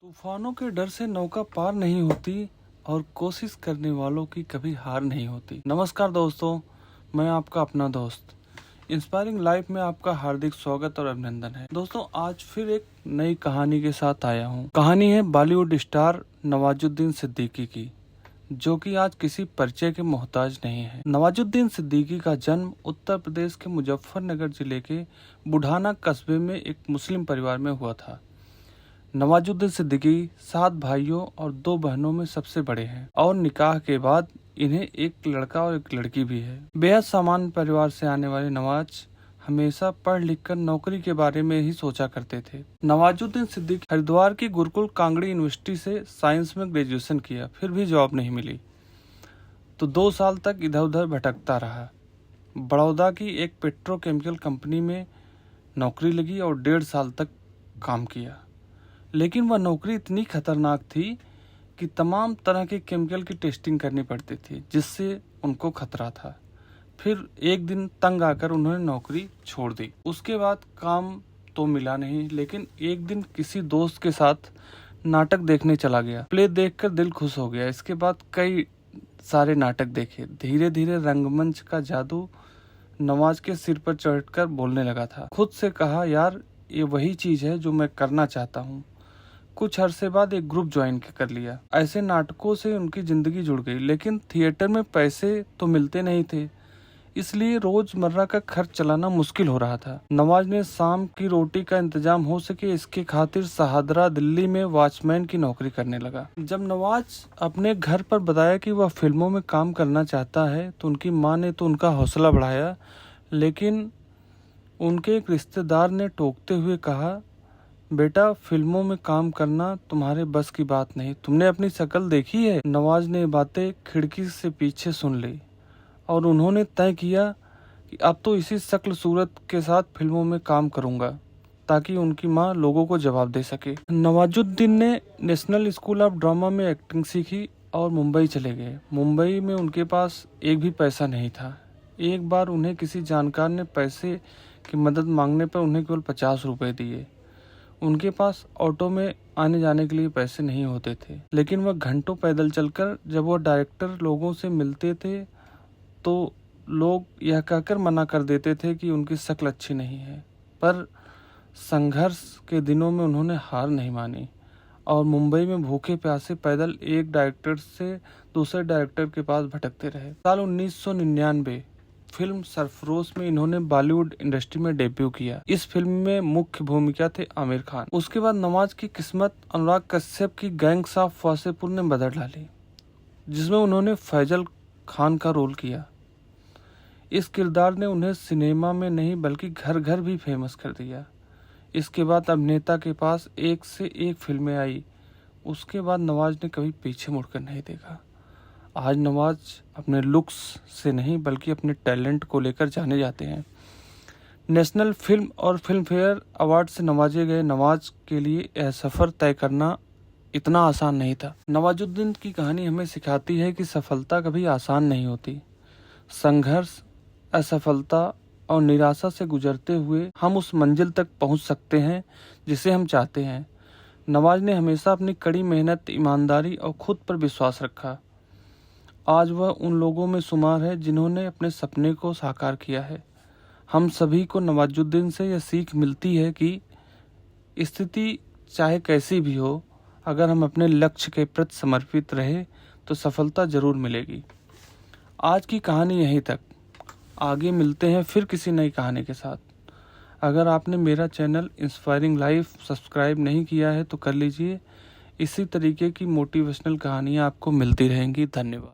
तूफानों के डर से नौका पार नहीं होती और कोशिश करने वालों की कभी हार नहीं होती। नमस्कार दोस्तों, मैं आपका अपना दोस्त इंस्पायरिंग लाइफ में आपका हार्दिक स्वागत और अभिनंदन है। दोस्तों, आज फिर एक नई कहानी के साथ आया हूँ। कहानी है बॉलीवुड स्टार नवाजुद्दीन सिद्दीकी की, जो कि आज किसी परिचय के मोहताज नहीं है। नवाजुद्दीन सिद्दीकी का जन्म उत्तर प्रदेश के मुजफ्फरनगर जिले के बुढ़ाना कस्बे में एक मुस्लिम परिवार में हुआ था। नवाजुद्दीन सिद्दीकी 7 भाइयों और 2 बहनों में सबसे बड़े हैं और निकाह के बाद इन्हें एक लड़का और एक लड़की भी है। बेहद सामान्य परिवार से आने वाले नवाज हमेशा पढ़ लिख कर नौकरी के बारे में ही सोचा करते थे। नवाजुद्दीन सिद्दीकी हरिद्वार की गुरुकुल कांगड़ी यूनिवर्सिटी से साइंस में ग्रेजुएशन किया, फिर भी जॉब नहीं मिली तो 2 साल तक इधर उधर भटकता रहा। बड़ौदा की एक पेट्रोकेमिकल कंपनी में नौकरी लगी और 1.5 साल तक काम किया, लेकिन वह नौकरी इतनी खतरनाक थी कि तमाम तरह के केमिकल की टेस्टिंग करनी पड़ती थी, जिससे उनको खतरा था। फिर एक दिन तंग आकर उन्होंने नौकरी छोड़ दी। उसके बाद काम तो मिला नहीं, लेकिन एक दिन किसी दोस्त के साथ नाटक देखने चला गया। प्ले देखकर दिल खुश हो गया। इसके बाद कई सारे नाटक देखे। धीरे धीरे रंगमंच का जादू नवाज के सिर पर चढ़कर बोलने लगा था। खुद से कहा, यार ये वही चीज है जो मैं करना चाहता हूँ। कुछ अरसे बाद एक ग्रुप ज्वाइन कर लिया। ऐसे नाटकों से उनकी जिंदगी जुड़ गई, लेकिन थिएटर में पैसे तो मिलते नहीं थे, इसलिए रोजमर्रा का खर्च चलाना मुश्किल हो रहा था। नवाज ने शाम की रोटी का इंतजाम हो सके इसके खातिर शहादरा दिल्ली में वॉचमैन की नौकरी करने लगा। जब नवाज अपने घर पर बताया कि वह फिल्मों में काम करना चाहता है तो उनकी मां ने तो उनका हौसला बढ़ाया, लेकिन उनके एक रिश्तेदार ने टोकते हुए कहा, बेटा फिल्मों में काम करना तुम्हारे बस की बात नहीं, तुमने अपनी शक्ल देखी है। नवाज ने बातें खिड़की से पीछे सुन ली और उन्होंने तय किया कि अब तो इसी शक्ल सूरत के साथ फिल्मों में काम करूंगा ताकि उनकी मां लोगों को जवाब दे सके। नवाजुद्दीन ने नेशनल स्कूल ऑफ ड्रामा में एक्टिंग सीखी और मुंबई चले गए। मुंबई में उनके पास एक भी पैसा नहीं था। एक बार उन्हें किसी जानकार ने पैसे की मदद मांगने पर उन्हें केवल 50 रुपए दिए। उनके पास ऑटो में आने जाने के लिए पैसे नहीं होते थे, लेकिन वह घंटों पैदल चलकर जब वह डायरेक्टर लोगों से मिलते थे तो लोग यह कहकर मना कर देते थे कि उनकी शक्ल अच्छी नहीं है। पर संघर्ष के दिनों में उन्होंने हार नहीं मानी और मुंबई में भूखे प्यासे पैदल एक डायरेक्टर से दूसरे डायरेक्टर के पास भटकते रहे। साल 1999 फिल्म सरफरोश में इन्होंने बॉलीवुड इंडस्ट्री में डेब्यू किया। इस फिल्म में मुख्य भूमिका थे आमिर खान। उसके बाद नवाज की किस्मत अनुराग कश्यप की गैंग्स ऑफ वासेपुर ने बदल डाली, जिसमें उन्होंने फैजल खान का रोल किया। इस किरदार ने उन्हें सिनेमा में नहीं बल्कि घर घर भी फेमस कर दिया। इसके बाद अभिनेता के पास एक से एक फिल्में आई। उसके बाद नवाज ने कभी पीछे मुड़कर नहीं देखा। आज नवाज अपने लुक्स से नहीं बल्कि अपने टैलेंट को लेकर जाने जाते हैं। नेशनल फिल्म और फिल्म फेयर अवार्ड से नवाजे गए नवाज के लिए यह सफ़र तय करना इतना आसान नहीं था। नवाजुद्दीन की कहानी हमें सिखाती है कि सफलता कभी आसान नहीं होती। संघर्ष, असफलता और निराशा से गुजरते हुए हम उस मंजिल तक पहुंच सकते हैं जिसे हम चाहते हैं। नवाज ने हमेशा अपनी कड़ी मेहनत, ईमानदारी और खुद पर विश्वास रखा। आज वह उन लोगों में शुमार है जिन्होंने अपने सपने को साकार किया है। हम सभी को नवाजुद्दीन से यह सीख मिलती है कि स्थिति चाहे कैसी भी हो, अगर हम अपने लक्ष्य के प्रति समर्पित रहे तो सफलता जरूर मिलेगी। आज की कहानी यहीं तक। आगे मिलते हैं फिर किसी नई कहानी के साथ। अगर आपने मेरा चैनल इंस्पायरिंग लाइफ सब्सक्राइब नहीं किया है तो कर लीजिए। इसी तरीके की मोटिवेशनल कहानियाँ आपको मिलती रहेंगी। धन्यवाद।